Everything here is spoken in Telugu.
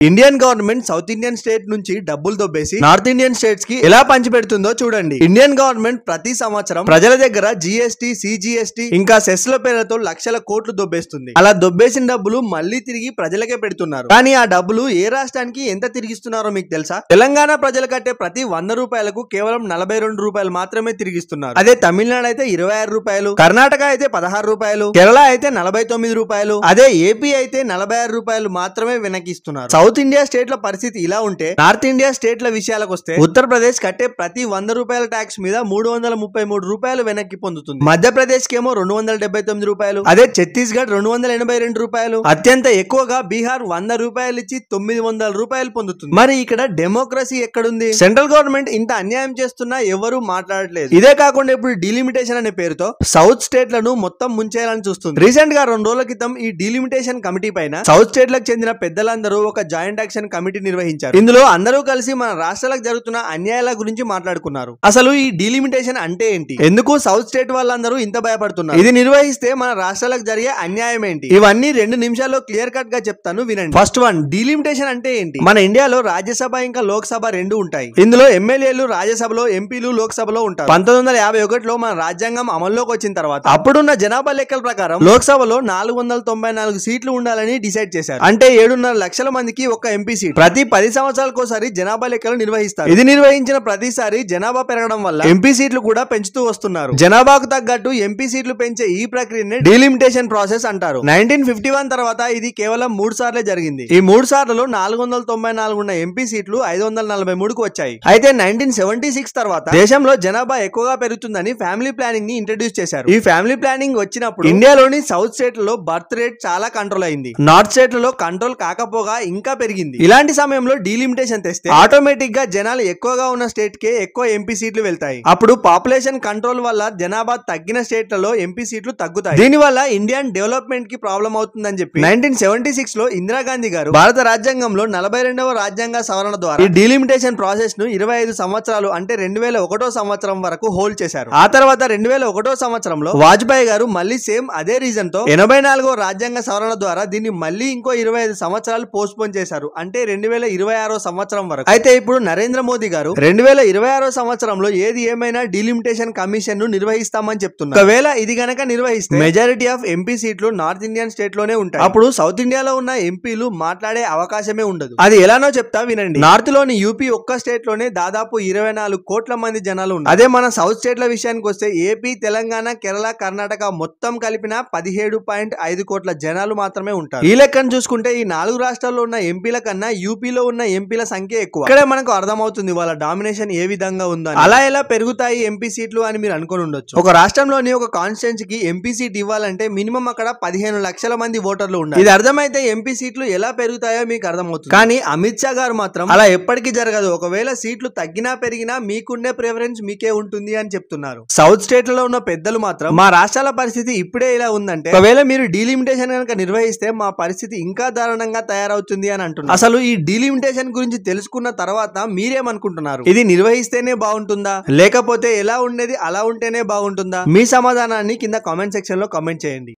Indian government south Indian state నుంచి డబ్బులు దొబ్బేసి నార్త్ ఇండియన్ స్టేట్స్ కి ఎలా పంచిపెడుతుందో చూడండి. ఇండియన్ గవర్నమెంట్ ప్రతి సంవత్సరం ప్రజల దగ్గర జిఎస్టీ, సిజిఎస్టీ ఇంకా సెస్ల పేరుతో లక్షల కోట్లు దొబ్బేస్తుంది. అలా దొబ్బేసిన డబ్బులు మళ్ళీ తిరిగి ప్రజలకే పెడుతున్నారు. కానీ ఆ డబ్బులు ఏ రాష్ట్రానికి ఎంత తిరిగిస్తున్నారో మీకు తెలుసా? తెలంగాణ ప్రజలు కట్టే ప్రతి 100 రూపాయలకు కేవలం 42 రూపాయలు మాత్రమే తిరిగిస్తున్నారు. అదే తమిళనాడు అయితే 26 రూపాయలు, కర్ణాటక అయితే 16 రూపాయలు, కేరళ అయితే 49 రూపాయలు, అదే ఏపీ అయితే 46 రూపాయలు మాత్రమే వెనక్కి ఇస్తున్నారు. సౌత్ ఇండియా స్టేట్ల పరిస్థితి ఇలా ఉంటే నార్త్ ఇండియా స్టేట్ల విషయాలకు వస్తే ఉత్తరప్రదేశ్ కట్టే ప్రతి 100 రూపాయల ట్యాక్స్ మీద 333 రూపాయలు వెనక్కి పొందుతుంది. మధ్యప్రదేశ్ కేమో 279 రూపాయలు, అదే ఛత్తీస్గఢ్ 282 రూపాయలు, అత్యంత ఎక్కువగా బీహార్ 100 రూపాయలు ఇచ్చి 900 రూపాయలు పొందుతుంది. మరి ఇక్కడ డెమోక్రసీ ఎక్కడుంది? సెంట్రల్ గవర్నమెంట్ ఇంత అన్యాయం చేస్తున్నా ఎవరు మాట్లాడలేదు. ఇదే కాకుండా ఇప్పుడు డీలిమిటేషన్ అనే పేరుతో సౌత్ స్టేట్లను మొత్తం ముంచేయాలని చూస్తుంది. రీసెంట్ గా 2 రోజుల క్రితం ఈ డీలిమిటేషన్ కమిటీ పైన సౌత్ స్టేట్లకు చెందిన పెద్దలందరూ ఒక జాయింట్ యాక్షన్ కమిటీ నిర్వహించారు. ఇందులో అందరూ కలిసి మన రాష్ట్రాలకు జరుగుతున్న అన్యాయాల గురించి మాట్లాడుకున్నారు. అసలు ఈ డీలిమిటేషన్ అంటే ఏంటి, ఎందుకు సౌత్ స్టేట్ వాళ్ళందరూ ఇంత భయపడుతున్నారు, ఇది నిర్వహిస్తే మన రాష్ట్రాలకు జరిగే అన్యాయం ఏంటి, ఇవన్నీ 2 నిమిషాల్లో క్లియర్ కట్ గా చెప్తాను వినండి. ఫస్ట్ వన్, డీలిమిటేషన్ అంటే ఏంటి? మన ఇండియాలో రాజ్యసభ ఇంకా లోక్సభ 2 ఉంటాయి. ఇందులో ఎమ్మెల్యేలు రాజ్యసభలో, ఎంపీలు లోక్సభలో ఉంటారు. 1951లో మన రాజ్యాంగం అమల్లోకి వచ్చిన తర్వాత అప్పుడున్న జనాభా లెక్కల ప్రకారం లోక్సభలో 494 సీట్లు ఉండాలని డిసైడ్ చేశారు. అంటే 7.5 లక్షల మందికి ఒక ఎంపీ సీట్. ప్రతి 10 సంవత్సరాలకోసారి జనాభా లెక్కలు నిర్వహిస్తారు. ఇది నిర్వహించిన ప్రతిసారి జనాభా పెరగడం వల్ల ఎంపీ సీట్లు కూడా పెంచుతూ వస్తున్నారు. జనాభాకు తగ్గట్టు ఎంపీ సీట్లు పెంచే ఈ ప్రక్రియనే డీలిమిటేషన్ ప్రాసెస్ అంటారు. 1951 తర్వాత ఇది కేవలం 3 సార్లే జరిగింది. ఈ 3 సార్లలో 494 ఉన్న ఎంపీ సీట్లు 543కు వచ్చాయి. అయితే 1976 తర్వాత దేశంలో జనాభా ఎక్కువగా పెరుగుతుందని ఫ్యామిలీ ప్లానింగ్ ని ఇంట్రడ్యూస్ చేశారు. ఈ ఫ్యామిలీ ప్లానింగ్ వచ్చినప్పుడు ఇండియాలోని సౌత్ స్టేట్లలో బర్త్ రేట్ చాలా కంట్రోల్ అయింది. నార్త్ స్టేట్లలో కంట్రోల్ కాకపోగా ఇంకా పెరిగింది. ఇలాంటి సమయంలో డీలిమిటేషన్ తెస్తే ఆటోమేటిక్ గా జనాలు ఎక్కువగా ఉన్న స్టేట్ కే ఎక్కువ ఎంపీ సీట్లు వెళ్తాయి. అప్పుడు పాపులేషన్ కంట్రోల్ వల్ల జనాభా తగ్గిన స్టేట్లలో ఎంపీ సీట్లు తగ్గుతాయి. దీనివల్ల ఇండియన్ డెవలప్మెంట్ కి ప్రాబ్లం అవుతుందని చెప్పి 1976 లో ఇందిరాగాంధీ గారు భారత రాజ్యాంగంలో 42వ రాజ్యాంగ సవరణ ద్వారా ఈ డీలిమిటేషన్ ప్రాసెస్ ను 25 సంవత్సరాలు అంటే 2001 సంవత్సరం వరకు హోల్డ్ చేశారు. ఆ తర్వాత 2001 సంవత్సరంలో వాజ్పేయి గారు మళ్ళీ సేమ్ అదే రీజన్ తో 84వ రాజ్యాంగ సవరణ ద్వారా దీన్ని మళ్ళీ ఇంకో 25 సంవత్సరాలు పోస్ట్ పోన్ చేశారు. అంటే 2026 సంవత్సరం వరకు. అయితే ఇప్పుడు నరేంద్ర మోదీ గారు 2026 సంవత్సరంలో ఏది ఏమైనా డీలిమిటేషన్ కమిషన్ ను నిర్వహిస్తామని చెప్తున్నారు. ఒకవేళ ఇది గనక నిర్వహిస్తే మెజారిటీ ఆఫ్ ఎంపీ సీట్లు నార్త్ ఇండియన్ స్టేట్ లోనే ఉంటాయి. అప్పుడు సౌత్ ఇండియాలో ఉన్న ఎంపీలు మాట్లాడే అవకాశమే ఉండదు. అది ఎలానో చెప్తా వినండి. నార్త్ లోని యూపీ ఒక్క స్టేట్ లోనే దాదాపు 24 కోట్ల మంది జనాలు ఉన్నారు. అదే మన సౌత్ స్టేట్ల విషయానికి వస్తే ఏపీ, తెలంగాణ, కేరళ, కర్ణాటక మొత్తం కలిపిన 17.5 కోట్ల జనాలు మాత్రమే ఉంటారు. ఈ లెక్కను చూసుకుంటే ఈ 4 రాష్ట్రాల్లో ఉన్న ఎంపీల కన్నా యూపీలో ఉన్న ఎంపీల సంఖ్య ఎక్కువ. ఇక్కడే మనకు అర్థమవుతుంది వాళ్ళ డామినేషన్ ఏ విధంగా ఉందని. అలా ఎలా పెరుగుతాయి ఎంపీ సీట్లు అని మీరు అనుకుని ఉండొచ్చు. ఒక రాష్ట్రంలోని ఒక కాన్స్టిట్యున్సీకి ఎంపీ సీట్ ఇవ్వాలంటే మినిమం అక్కడ 15 లక్షల మంది ఓటర్లు ఉండాలి. ఇది అర్థమైతే ఎంపీ సీట్లు ఎలా పెరుగుతాయో మీకు అర్థమవుతుంది. కానీ అమిత్ షా గారు మాత్రం అలా ఎప్పటికీ జరగదు. ఒకవేళ సీట్లు తగ్గినా పెరిగినా మీకుండే ప్రిఫరెన్స్ మీకే ఉంటుంది అని చెప్తున్నారు. సౌత్ స్టేట్లలో ఉన్న పెద్దలు మాత్రం మా రాష్ట్రాల పరిస్థితి ఇప్పుడే ఇలా ఉందంటే ఒకవేళ మీరు డీలిమిటేషన్ కనుక నిర్వహిస్తే మా పరిస్థితి ఇంకా దారుణంగా తయారవుతుంది అని అంటున్నారు. అసలు ఈ డీలిమిటేషన్ గురించి తెలుసుకున్న తర్వాత మీరేమనుకుంటున్నారు? ఇది నిర్వహిస్తేనే బాగుంటుందా, లేకపోతే ఎలా ఉండేది అలా ఉంటేనే బాగుంటుందా? మీ సమాధానాన్ని కింద కామెంట్ సెక్షన్ లో కామెంట్ చేయండి.